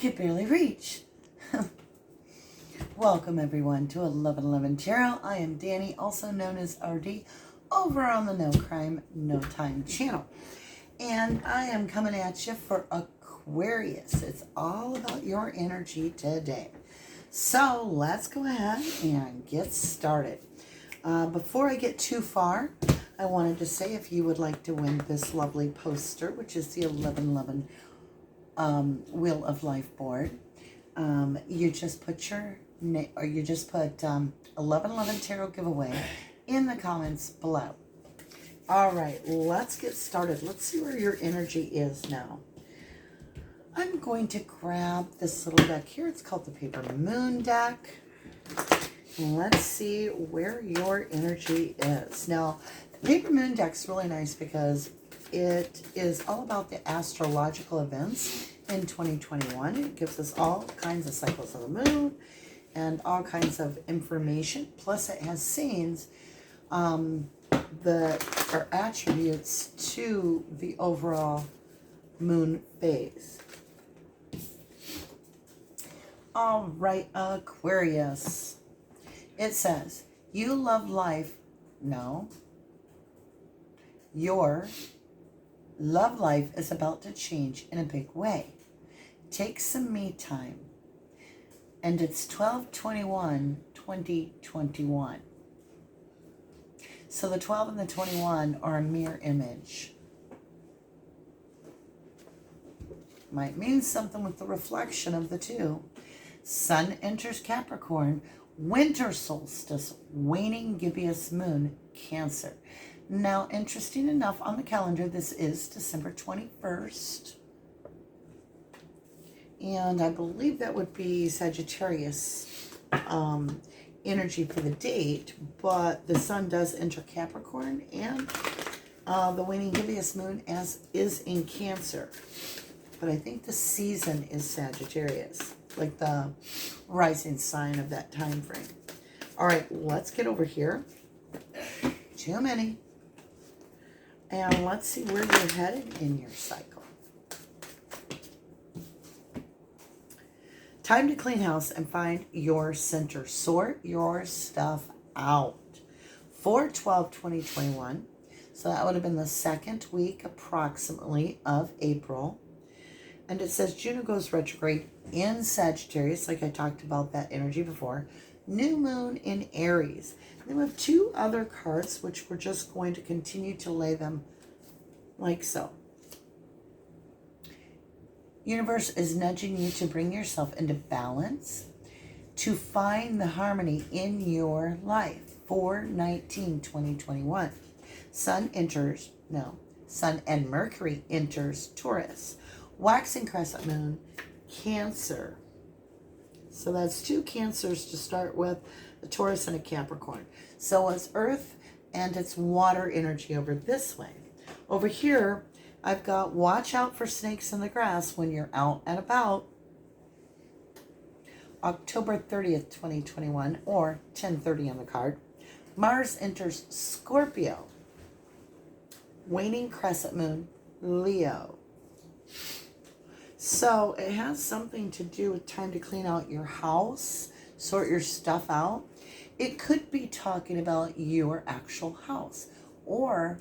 could barely reach. Welcome everyone to 1111 Tarot. I am Danny, also known as RD, over on the No Crime, No Time channel. And I am coming at you for Aquarius. It's all about your energy today. So let's go ahead and get started. Before I get too far, I wanted to say if you would like to win this lovely poster, which is the 1111 Wheel of Life board, you just put your name, or you just put 1111 Tarot giveaway in the comments below. All right, let's get started. Let's see where your energy is now. I'm going to grab this little deck here. It's called the Paper Moon deck. Let's see where your energy is. Now, the Paper Moon deck's really nice because it is all about the astrological events in 2021. It gives us all kinds of cycles of the moon and all kinds of information. Plus, it has scenes that are attributes to the overall moon phase. All right, Aquarius. It says, you love life. No. Your love life is about to change in a big way. Take some me time. And it's 12/21/2021. So the 12 and the 21 are a mirror image. Might mean something with the reflection of the two. Sun enters Capricorn, winter solstice, waning gibbous moon, Cancer. Now, interesting enough, on the calendar, this is December 21st. And I believe that would be Sagittarius energy for the date, but the sun does enter Capricorn, and the waning gibbous moon is in Cancer. But I think the season is Sagittarius, like the rising sign of that time frame. All right, let's get over here. Too many. And let's see where you're headed in your cycle. Time to clean house and find your center. Sort your stuff out. 4/12/2021. So that would have been the second week approximately of April. And it says Juno goes retrograde in Sagittarius, like I talked about that energy before. New moon in Aries. Then we have two other cards, which we're just going to continue to lay them like so. Universe is nudging you to bring yourself into balance, to find the harmony in your life. 4/19/2021. Sun and Mercury enters Taurus. Waxing crescent moon, Cancer. So that's two Cancers to start with, a Taurus and a Capricorn. So it's Earth and it's water energy over this way. Over here, I've got watch out for snakes in the grass when you're out and about. October 30th, 2021, or 10:30 on the card. Mars enters Scorpio. Waning crescent moon, Leo. So it has something to do with time to clean out your house, sort your stuff out. It could be talking about your actual house, or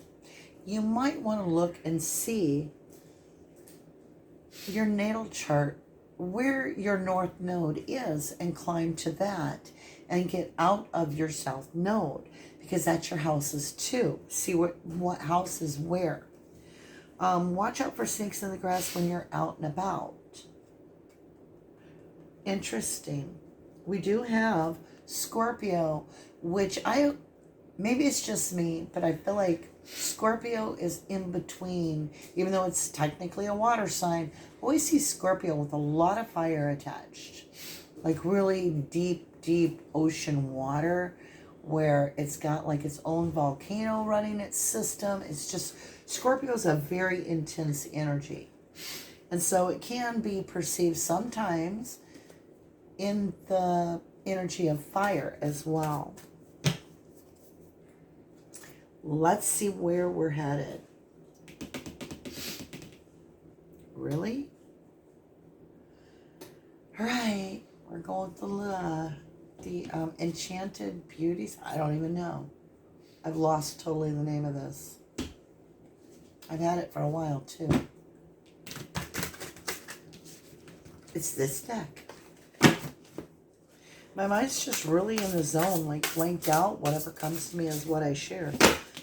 you might want to look and see your natal chart, where your north node is, and climb to that and get out of your south node, because that's your houses too. See what house is where. Watch out for snakes in the grass when you're out and about. Interesting. We do have Scorpio, which maybe it's just me, but I feel like Scorpio is in between, even though it's technically a water sign. I always see Scorpio with a lot of fire attached, like really deep ocean water, where it's got like its own volcano running its system. It's just, Scorpio's a very intense energy. And so it can be perceived sometimes in the energy of fire as well. Let's see where we're headed. Really? All right, we're going with the Enchanted Beauties. I don't even know. I've lost totally the name of this. I've had it for a while too. It's this deck. My mind's just really in the zone, like blanked out. Whatever comes to me is what I share.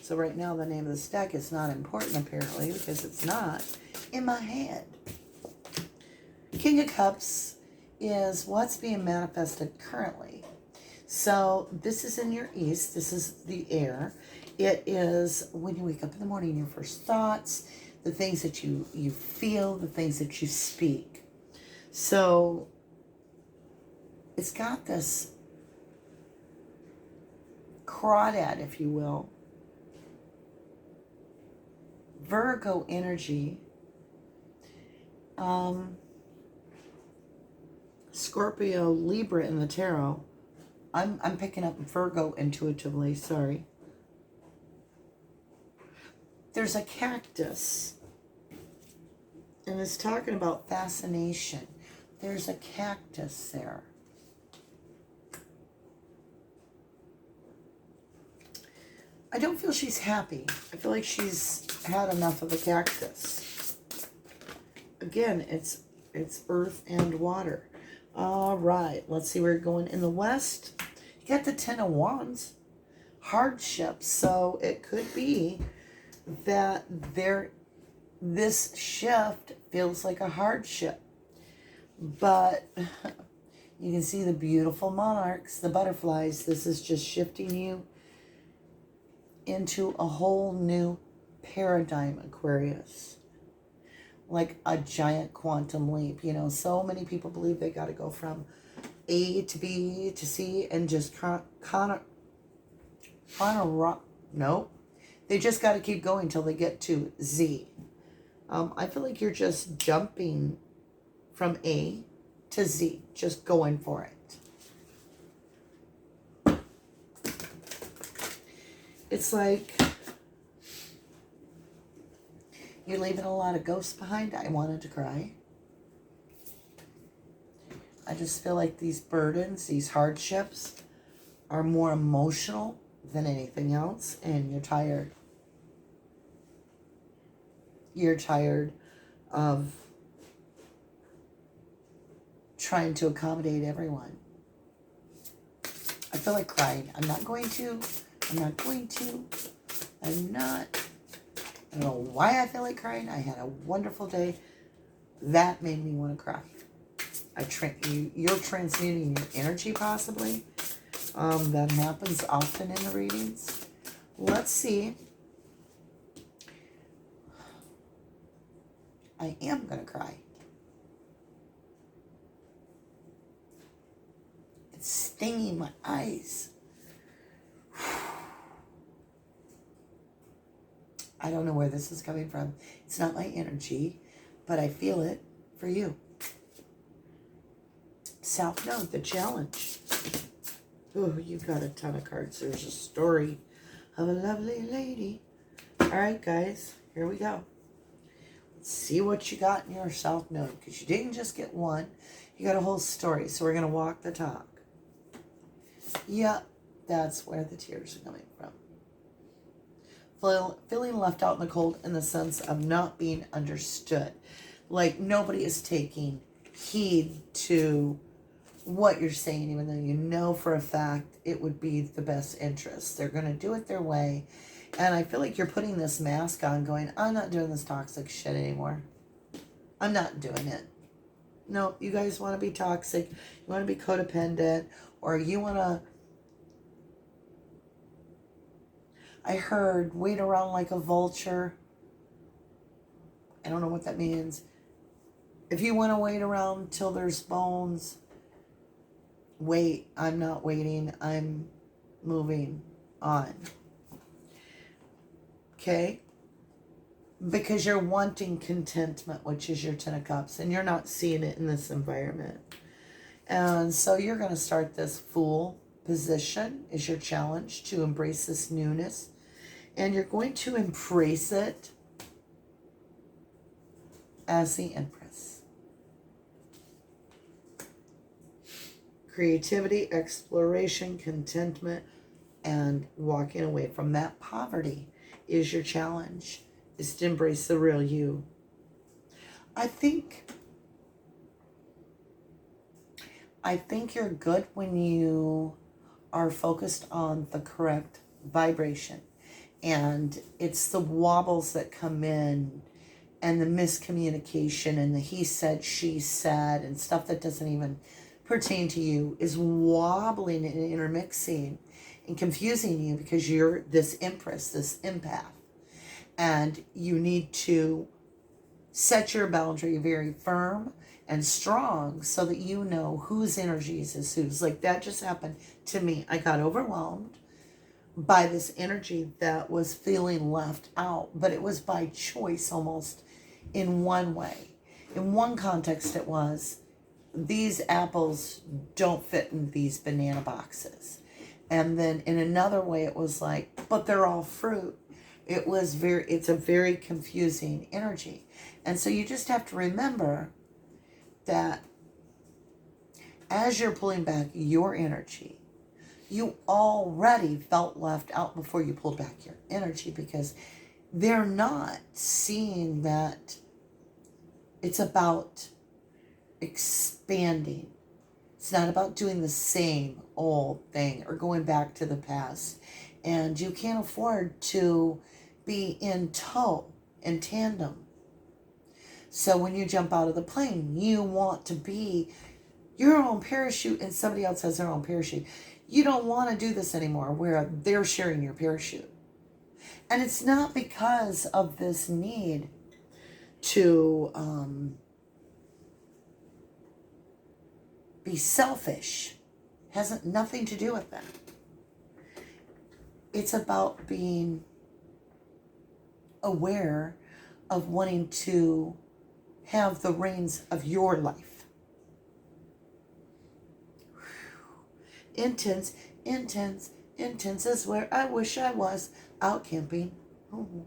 So right now the name of this deck is not important apparently because it's not in my head. King of Cups is what's being manifested currently. So this is in your east. This is the air. It is when you wake up in the morning, your first thoughts, the things that you feel, the things that you speak. So it's got this crawdad, if you will, Virgo energy, Scorpio, Libra in the tarot. I'm picking up Virgo intuitively, sorry. There's a cactus, and it's talking about fascination. There's a cactus there. I don't feel she's happy. I feel like she's had enough of the cactus. Again, it's earth and water. All right, let's see where we're going. In the west, you got the Ten of Wands, hardship. So it could be that this shift feels like a hardship. But you can see the beautiful monarchs, the butterflies. This is just shifting you into a whole new paradigm, Aquarius. Like a giant quantum leap. You know, so many people believe they got to go from A to B to C and just nope. They just got to keep going till they get to Z. I feel like you're just jumping from A to Z, just going for it. It's like you're leaving a lot of ghosts behind. I wanted to cry. I just feel like these burdens, these hardships are more emotional than anything else, and you're tired. You're tired of trying to accommodate everyone. I feel like crying. I'm not going to. I don't know why I feel like crying. I had a wonderful day. That made me want to cry. You're transmuting your energy possibly. That happens often in the readings. Let's see. I am going to cry. It's stinging my eyes. I don't know where this is coming from. It's not my energy, but I feel it for you. South Node, the challenge. Oh, you got a ton of cards. There's a story of a lovely lady. All right, guys, here we go. Let's see what you got in your South Node, because you didn't just get one. You got a whole story, so we're going to walk the talk. Yep, that's where the tears are coming from. Feeling left out in the cold in the sense of not being understood. Like nobody is taking heed to what you're saying, even though you know for a fact it would be the best interest. They're going to do it their way. And I feel like you're putting this mask on going, I'm not doing this toxic shit anymore. I'm not doing it. No, you guys want to be toxic. You want to be codependent. Or you want to... I heard wait around like a vulture. I don't know what that means. If you want to wait around till there's bones, wait. I'm not waiting. I'm moving on. Okay? Because you're wanting contentment, which is your Ten of Cups, and you're not seeing it in this environment. And so you're going to start this Fool position is your challenge to embrace this newness. And you're going to embrace it as the Empress. Creativity, exploration, contentment, and walking away from that poverty is your challenge, is to embrace the real you. I think you're good when you are focused on the correct vibration. And it's the wobbles that come in and the miscommunication and the he said, she said, and stuff that doesn't even pertain to you is wobbling and intermixing and confusing you because you're this empress, this empath. And you need to set your boundary very firm and strong so that you know whose energies is whose. Like that just happened to me. I got overwhelmed by this energy that was feeling left out, but it was by choice almost in one way. In one context it was, these apples don't fit in these banana boxes. And then in another way it was like, but they're all fruit. It's a very confusing energy. And so you just have to remember that as you're pulling back your energy, you already felt left out before you pulled back your energy, because they're not seeing that it's about expanding. It's not about doing the same old thing or going back to the past. And you can't afford to be in tow, in tandem. So when you jump out of the plane, you want to be your own parachute and somebody else has their own parachute. You don't want to do this anymore where they're sharing your parachute. And it's not because of this need to be selfish. It has nothing to do with that. It's about being aware of wanting to have the reins of your life. Intense, intense, intense is where I wish I was, out camping. Ooh.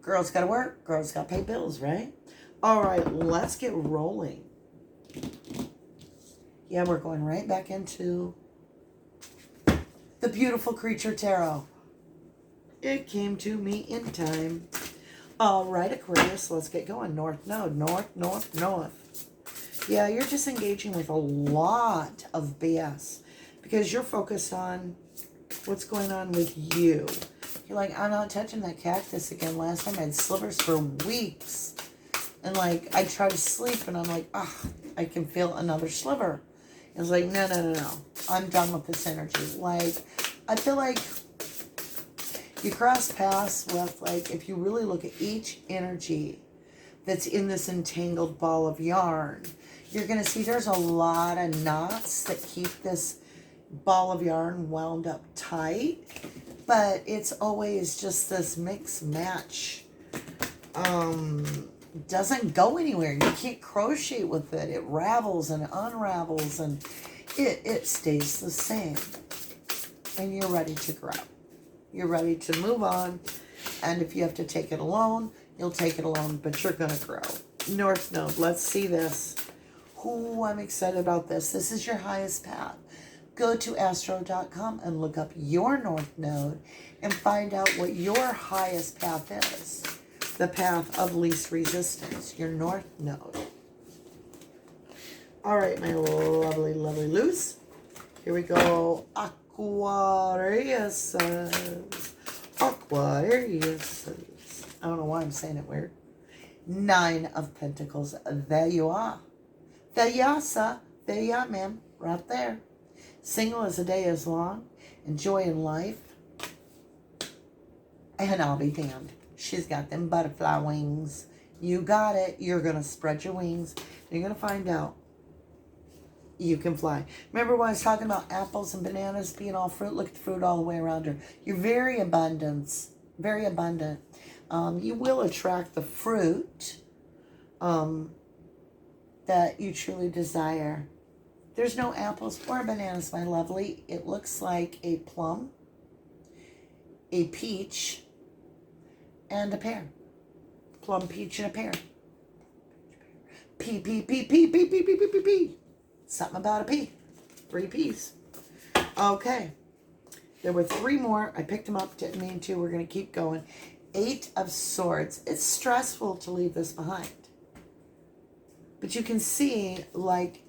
Girls gotta work, girls gotta pay bills, right? All right, let's get rolling. Yeah, we're going right back into the beautiful creature tarot. It came to me in time. All right, Aquarius, let's get going. North node, north, north, north. Yeah, you're just engaging with a lot of BS because you're focused on what's going on with you. You're like, I'm not touching that cactus again. Last time I had slivers for weeks. And like, I try to sleep and I'm like, I can feel another sliver. It's like, no. I'm done with this energy. Like, I feel like you cross paths with, like, if you really look at each energy that's in this entangled ball of yarn, you're going to see there's a lot of knots that keep this ball of yarn wound up tight. But it's always just this mix match. Doesn't go anywhere. You can't crochet with it. It ravels and unravels and it stays the same. And you're ready to grow. You're ready to move on. And if you have to take it alone, you'll take it alone, but you're going to grow. North node, let's see this. Ooh, I'm excited about this. This is your highest path. Go to astro.com and look up your north node and find out what your highest path is. The path of least resistance, your north node. All right, my lovely, lovely loose. Here we go. Aquarius. Aquarius. I don't know why I'm saying it weird. 9 of Pentacles. There you are. There you are, sir. There you are, ma'am. Right there. Single as a day is long. Enjoying life. And I'll be damned. She's got them butterfly wings. You got it. You're going to spread your wings. You're going to find out you can fly. Remember when I was talking about apples and bananas being all fruit? Look at the fruit all the way around her. You're very abundant. Very abundant. You will attract the fruit that you truly desire. There's no apples or bananas, my lovely. It looks like a plum, a peach, and a pear. Plum, peach, and a pear. P. Something about a P. 3 P's. Okay. There were 3 more. I picked them up. Didn't mean to. We're going to keep going. 8 of Swords. It's stressful to leave this behind. But you can see, like,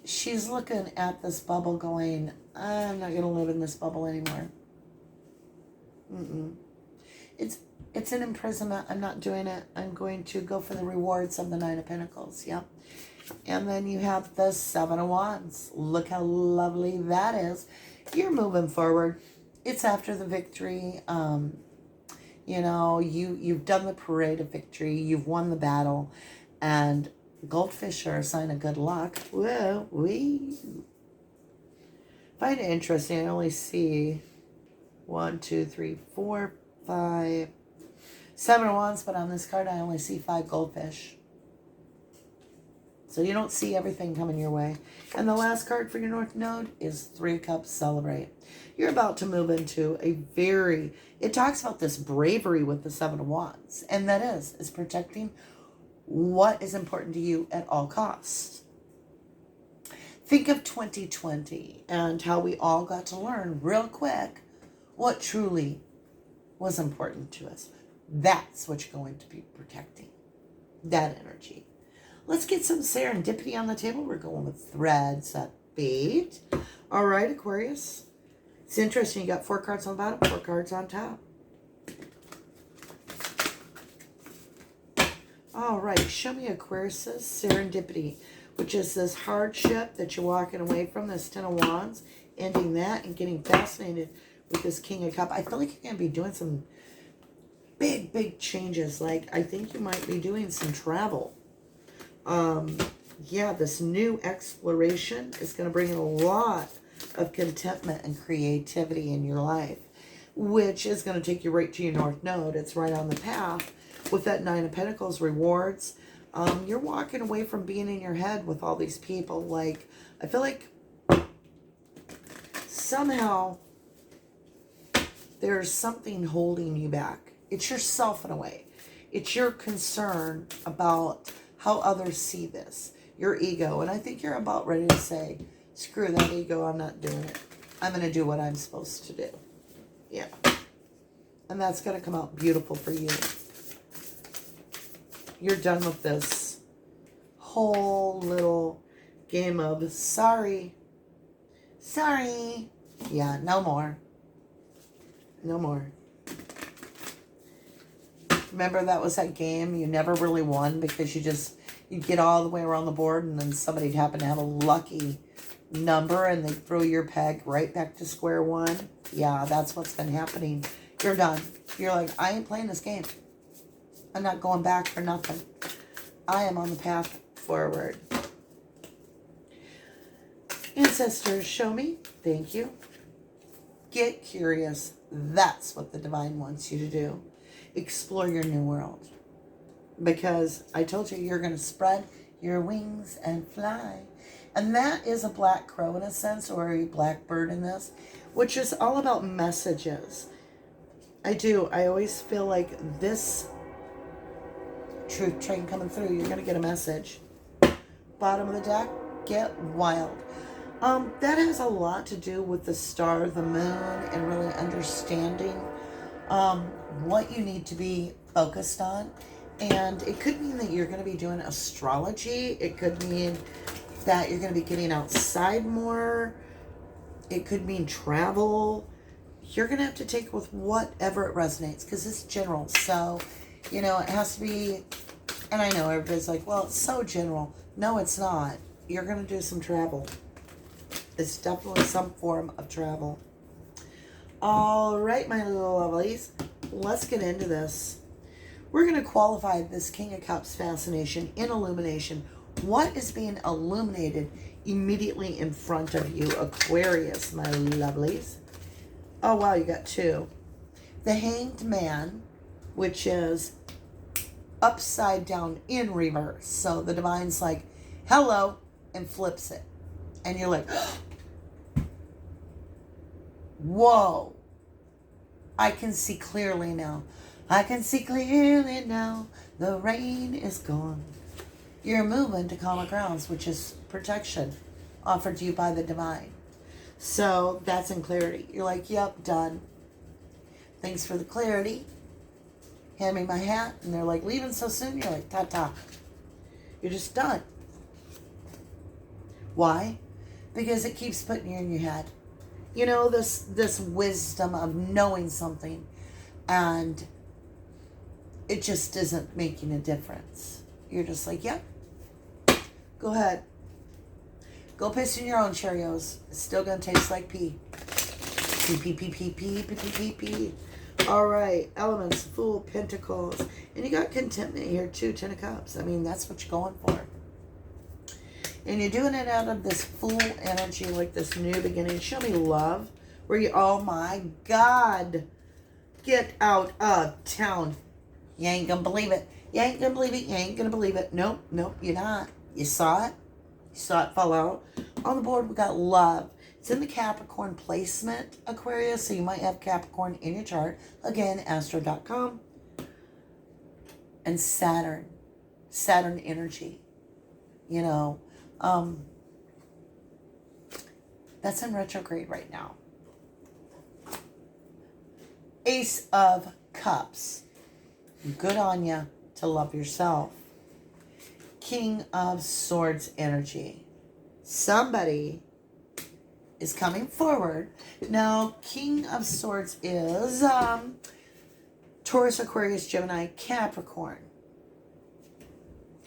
she's looking at this bubble going, I'm not going to live in this bubble anymore. It's an imprisonment. I'm not doing it. I'm going to go for the rewards of the 9 of Pentacles. Yep. And then you have the 7 of Wands. Look how lovely that is. You're moving forward. It's after the victory. You know, you've done the parade of victory. You've won the battle. And goldfish are a sign of good luck. Whoa, wee. Find it interesting. I only see 1, 2, 3, 4, 5, 7 of Wands, but on this card I only see 5 goldfish. So you don't see everything coming your way. And the last card for your North Node is 3 of Cups, Celebrate. You're about to move into a very, it talks about this bravery with the 7 of Wands. And that is protecting what is important to you at all costs. Think of 2020 and how we all got to learn real quick what truly was important to us. That's what you're going to be protecting. That energy. Let's get some serendipity on the table. We're going with threads at bait. All right, Aquarius. It's interesting. You got 4 cards on the bottom, 4 cards on top. All right. Show me Aquarius's serendipity, which is this hardship that you're walking away from, this 10 of Wands, ending that and getting fascinated with this King of Cups. I feel like you're going to be doing some big changes. Like, I think you might be doing some travel. Yeah, this new exploration is going to bring in a lot of contentment and creativity in your life, which is going to take you right to your North Node. It's right on the path with that 9 of Pentacles, rewards. You're walking away from being in your head with all these people. Like, I feel like somehow there's something holding you back. It's yourself in a way. It's your concern about how others see this, your ego. And I think you're about ready to say, screw that ego, I'm not doing it. I'm going to do what I'm supposed to do. Yeah. And that's going to come out beautiful for you. You're done with this whole little game of sorry. Yeah, no more. No more. Remember that was that game you never really won because you'd get all the way around the board and then somebody'd happen to have a lucky number and they'd throw your peg right back to square one. Yeah, that's what's been happening. You're done. You're like, I ain't playing this game. I'm not going back for nothing. I am on the path forward. Ancestors, show me. Thank you. Get curious. That's what the divine wants you to do. Explore your new world. Because I told you, you're going to spread your wings and fly. And that is a black crow in a sense, or a blackbird in this, which is all about messages. I always feel like this truth train coming through, you're going to get a message. Bottom of the deck, get wild. That has a lot to do with the star, the moon, and really understanding what you need to be focused on. And it could mean that you're going to be doing astrology. It could mean that you're going to be getting outside more. It could mean travel. You're going to have to take with whatever it resonates because it's general. So, it has to be, and I know everybody's like, well, it's so general. No, it's not. You're going to do some travel. It's definitely some form of travel. All right, my little lovelies, let's get into this. We're going to qualify this King of Cups fascination in illumination. What is being illuminated immediately in front of you, Aquarius, my lovelies? Oh, wow, you got 2. The Hanged Man, which is upside down in reverse. So the divine's like, hello, and flips it. And you're like, whoa, I can see clearly now. I can see clearly now. The rain is gone. You're moving to common grounds, which is protection offered to you by the divine. So that's in clarity. You're like, yep, done. Thanks for the clarity. Hand me my hat. And they're like, leaving so soon? You're like, ta-ta. You're just done. Why? Because it keeps putting you in your head. You know, this wisdom of knowing something, and it just isn't making a difference. You're just like, yep. Go ahead. Go piss in your own Cheerios. It's still going to taste like pee. Pee, pee, pee, pee, pee, pee, pee, pee, pee. All right. Elements, Fool, Pentacles. And you got contentment here too, Ten of Cups. I mean, that's what you're going for. And you're doing it out of this Fool energy, like this new beginning. Show me love. Where you, oh my God. Get out of town. You ain't going to believe it. You ain't going to believe it. You ain't going to believe it. Nope, nope, you're not. You saw it. You saw it fall out. On the board, we got love. It's in the Capricorn placement, Aquarius, so you might have Capricorn in your chart. Again, astro.com. And Saturn. Saturn energy. You know, that's in retrograde right now. Ace of Cups. Good on ya to love yourself. King of Swords energy. Somebody is coming forward. Now, King of Swords is Taurus, Aquarius, Gemini, Capricorn.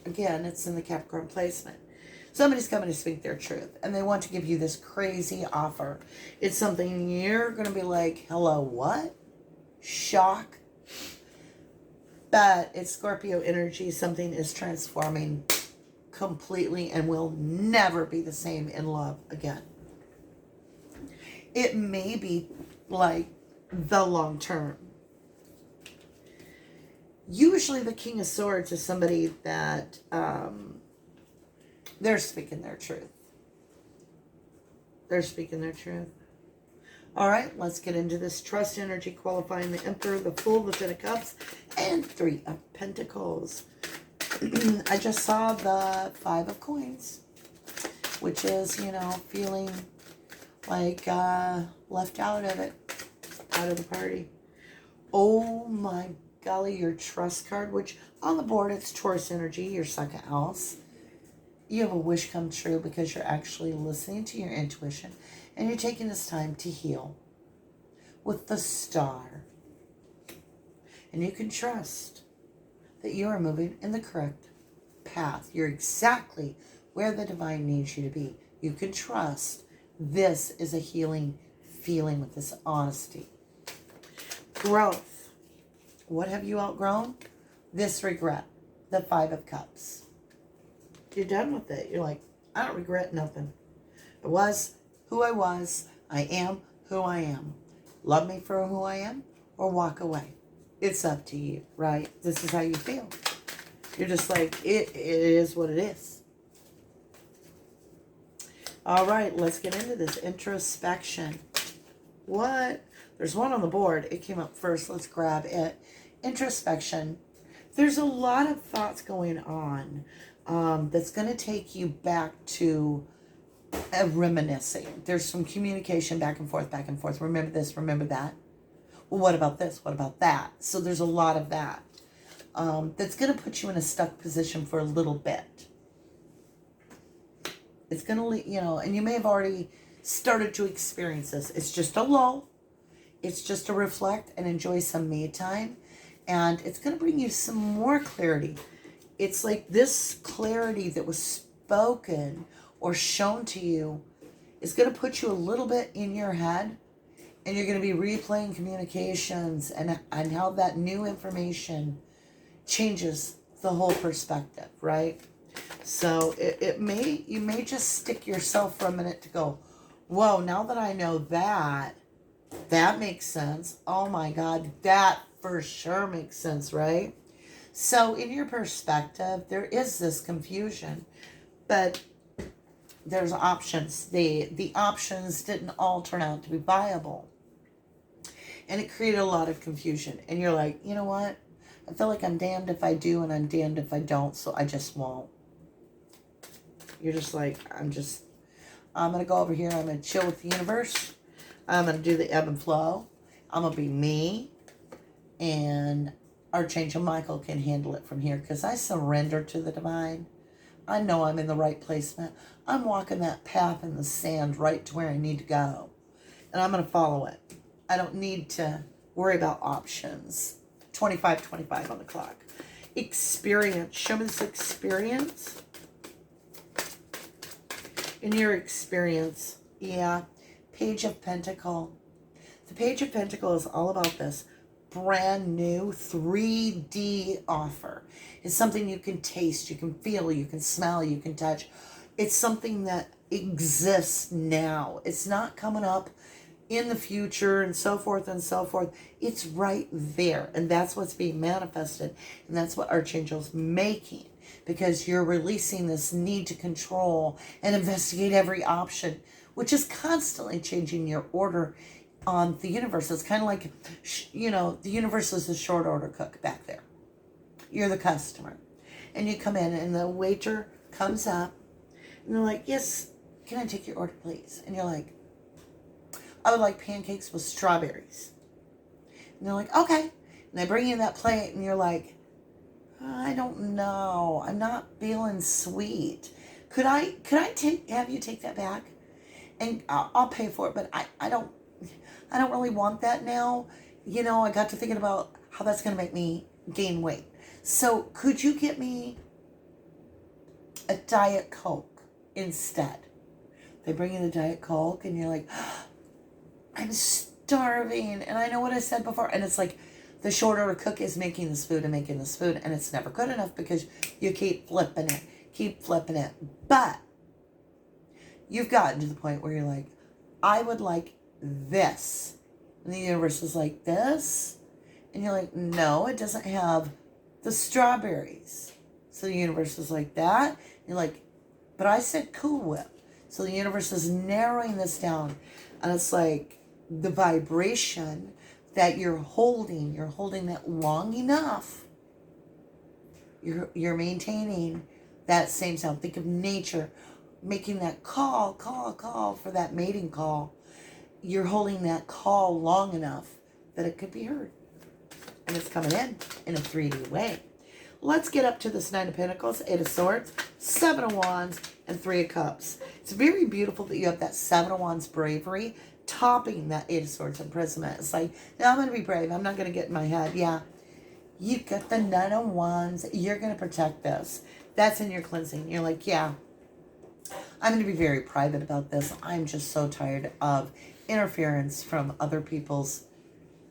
Again, it's in the Capricorn placement. Somebody's coming to speak their truth, and they want to give you this crazy offer. It's something you're going to be like, hello, what? Shock. But it's Scorpio energy. Something is transforming completely and will never be the same in love again. It may be like the long term. Usually the King of Swords is somebody that they're speaking their truth. They're speaking their truth. All right, let's get into this trust energy, qualifying the Emperor, the Fool, the Ten of Cups, and Three of Pentacles. I just saw the Five of Coins, which is, you know, feeling like left out of it, out of the party. Oh my golly, your trust card, which on the board, it's Taurus energy, your second house. You have a wish come true because you're actually listening to your intuition and you're taking this time to heal with the Star. And you can trust that you are moving in the correct path. You're exactly where the divine needs you to be. You can trust this is a healing feeling with this honesty. Growth. What have you outgrown? This regret. The Five of Cups. You're done with it. You're like, I don't regret nothing. I was who I was. I am who I am. Love me for who I am or walk away. It's up to you, right? This is how you feel. You're just like, it is what it is. All right, let's get into this introspection. What? There's one on the board. It came up first. Let's grab it. Introspection. There's a lot of thoughts going on that's going to take you back to reminiscing. There's some communication back and forth, back and forth. Remember this, remember that. Well, what about this? What about that? So there's a lot of that. That's going to put you in a stuck position for a little bit. It's going to, you know, and you may have already started to experience this. It's just a lull. It's just to reflect and enjoy some me time. And it's going to bring you some more clarity. It's like this clarity that was spoken or shown to you is going to put you a little bit in your head. And you're going to be replaying communications and how that new information changes the whole perspective, right? So you may just stick yourself for a minute to go, whoa, now that I know that makes sense. Oh my God, that for sure makes sense, right? So in your perspective, there is this confusion, but there's options. The options didn't all turn out to be viable. And it created a lot of confusion. And you're like, you know what? I feel like I'm damned if I do and I'm damned if I don't, so I just won't. You're just like, I'm going to go over here. I'm going to chill with the universe. I'm going to do the ebb and flow. I'm going to be me. And Archangel Michael can handle it from here because I surrender to the divine. I know I'm in the right placement. I'm walking that path in the sand right to where I need to go. And I'm going to follow it. I don't need to worry about options. 25 on the clock. Experience. Show me this experience. In your experience, yeah. Page of Pentacle. The Page of Pentacle is all about this brand new 3D offer. It's something you can taste, you can feel, you can smell, you can touch. It's something that exists now. It's not coming up in the future and so forth and so forth. It's right there. And that's what's being manifested. And that's what Archangel's making. Because you're releasing this need to control and investigate every option, which is constantly changing your order on the universe. It's kind of like, you know, the universe is the short order cook back there. You're the customer. And you come in and the waiter comes up and they're like, yes, can I take your order, please? And you're like, I would like pancakes with strawberries. And they're like, okay. And they bring you that plate and you're like, I don't know. I'm not feeling sweet. Could I have you take that back? And I'll pay for it, but I don't really want that now. You know, I got to thinking about how that's going to make me gain weight. So could you get me a Diet Coke instead? They bring you the Diet Coke and you're like, I'm starving. And I know what I said before. And it's like the short order cook is making this food and it's never good enough because you keep flipping it. But you've gotten to the point where you're like, I would like this. And the universe is like, this? And you're like, no, it doesn't have the strawberries. So the universe is like that. And you're like, but I said Cool Whip. So the universe is narrowing this down. And it's like the vibration that you're holding that long enough. You're maintaining that same sound. Think of nature making that call for that mating call. You're holding that call long enough that it could be heard. And it's coming in a 3D way. Let's get up to this Nine of Pentacles, Eight of Swords, Seven of Wands, and Three of Cups. It's very beautiful that you have that Seven of Wands bravery topping that Eight of Swords imprisonment. It's like, no, I'm going to be brave. I'm not going to get in my head. Yeah, you got the Nine of Wands. You're going to protect this. That's in your cleansing. You're like, yeah, I'm going to be very private about this. I'm just so tired of interference from other people's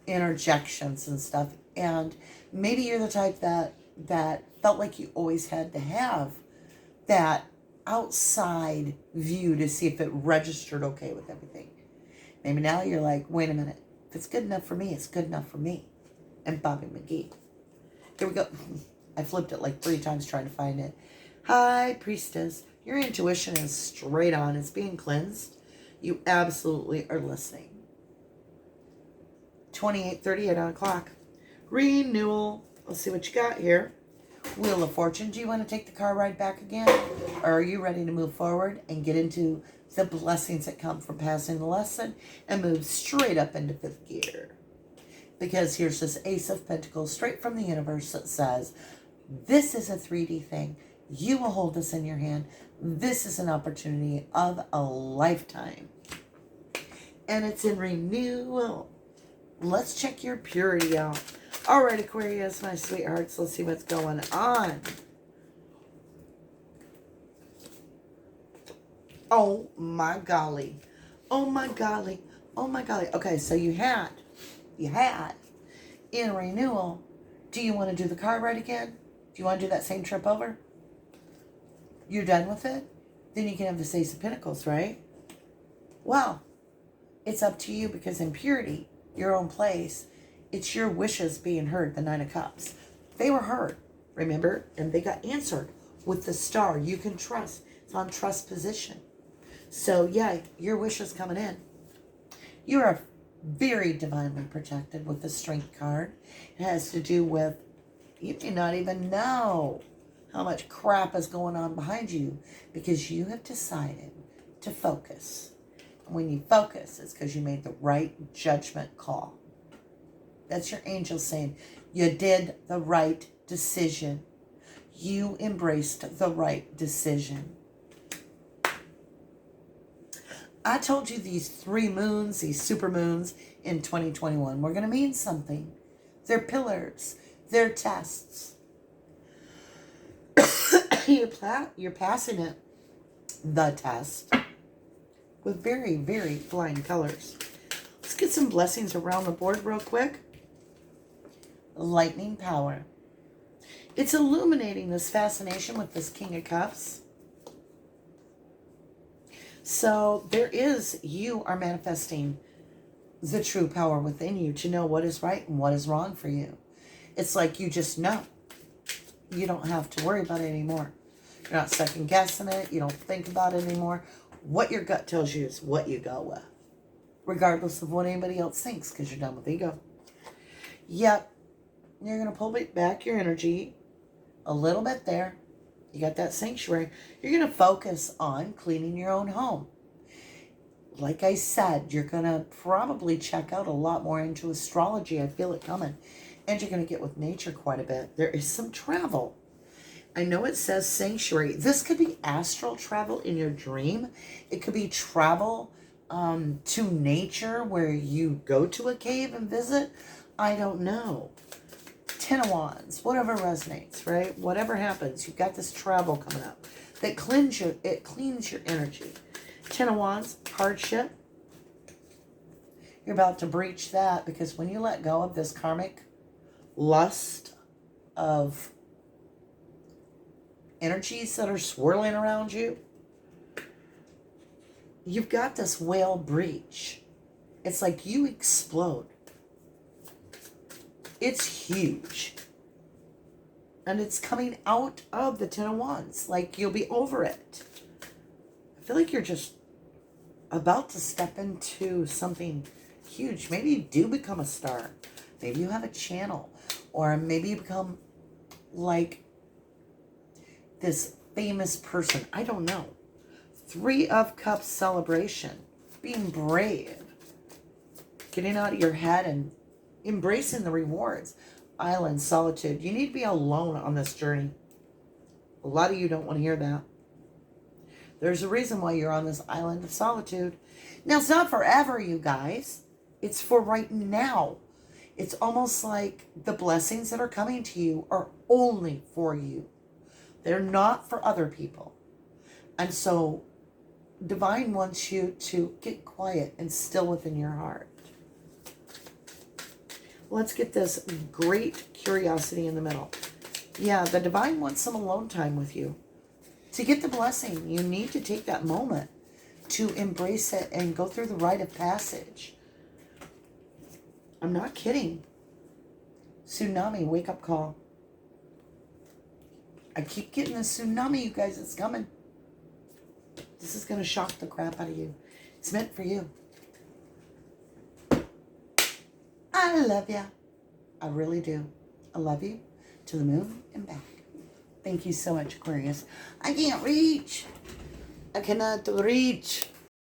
interjections and stuff. And maybe you're the type that felt like you always had to have that outside view to see if it registered okay with everything. Maybe now you're like, wait a minute. If it's good enough for me, it's good enough for me. And Bobby McGee. Here we go. I flipped it like 3 times trying to find it. High Priestess. Your intuition is straight on. It's being cleansed. You absolutely are listening. 28:38 on the clock. Renewal. Let's see what you got here. Wheel of Fortune. Do you want to take the car ride back again? Or are you ready to move forward and get into the blessings that come from passing the lesson and move straight up into 5th gear? Because here's this Ace of Pentacles straight from the universe that says, this is a 3D thing. You will hold this in your hand. This is an opportunity of a lifetime. And it's in renewal. Let's check your purity out. All right, Aquarius, my sweethearts, let's see what's going on. Oh, my golly. Oh, my golly. Oh, my golly. Okay, so you had in renewal, do you want to do the car ride again? Do you want to do that same trip over? You're done with it? Then you can have the Ace of Pentacles, right? Well, it's up to you because in purity, your own place, it's your wishes being heard, the Nine of Cups. They were heard, remember? And they got answered with the star. You can trust. It's on trust position. So, yeah, your wish is coming in. You are very divinely protected with the Strength card. It has to do with, you may not even know how much crap is going on behind you, because you have decided to focus. When you focus, it's because you made the right judgment call. That's your angel saying you did the right decision. You embraced the right decision. I told you these 3 moons, these super moons in 2021 were going to mean something. They're pillars. They're tests. You're passing it, the test, with very, very flying colors. Let's get some blessings around the board real quick. Lightning power. It's illuminating this fascination with this King of Cups. So you are manifesting the true power within you to know what is right and what is wrong for you. It's like you just know. You don't have to worry about it anymore. You're not second guessing it. You don't think about it anymore. What your gut tells you is what you go with, regardless of what anybody else thinks, because you're done with ego. Yep. You're going to pull back your energy a little bit there. You got that sanctuary. You're going to focus on cleaning your own home. Like I said, you're going to probably check out a lot more into astrology. I feel it coming. And you're going to get with nature quite a bit. There is some travel. I know it says sanctuary. This could be astral travel in your dream. It could be travel to nature where you go to a cave and visit. I don't know. 10 of Wands, whatever resonates, right? Whatever happens, you've got this travel coming up that cleans your energy. 10 of Wands, hardship. You're about to breach that, because when you let go of this karmic lust of energies that are swirling around you, you've got this whale breach. It's like you explode. It's huge. And it's coming out of the 10 of Wands. Like you'll be over it. I feel like you're just about to step into something huge. Maybe you do become a star. Maybe you have a channel. Or maybe you become like this famous person. I don't know. 3 of Cups celebration. Being brave. Getting out of your head and embracing the rewards. Island, solitude. You need to be alone on this journey. A lot of you don't want to hear that. There's a reason why you're on this island of solitude. Now, it's not forever, you guys. It's for right now. It's almost like the blessings that are coming to you are only for you. They're not for other people. And so, Divine wants you to get quiet and still within your heart. Let's get this great curiosity in the middle. Yeah, the Divine wants some alone time with you. To get the blessing, you need to take that moment to embrace it and go through the rite of passage. I'm not kidding. Tsunami, wake up call. I keep getting the tsunami, you guys. It's coming. This is going to shock the crap out of you. It's meant for you. I love ya. I really do. I love you to the moon and back. Thank you so much, Aquarius. I can't reach. I cannot reach.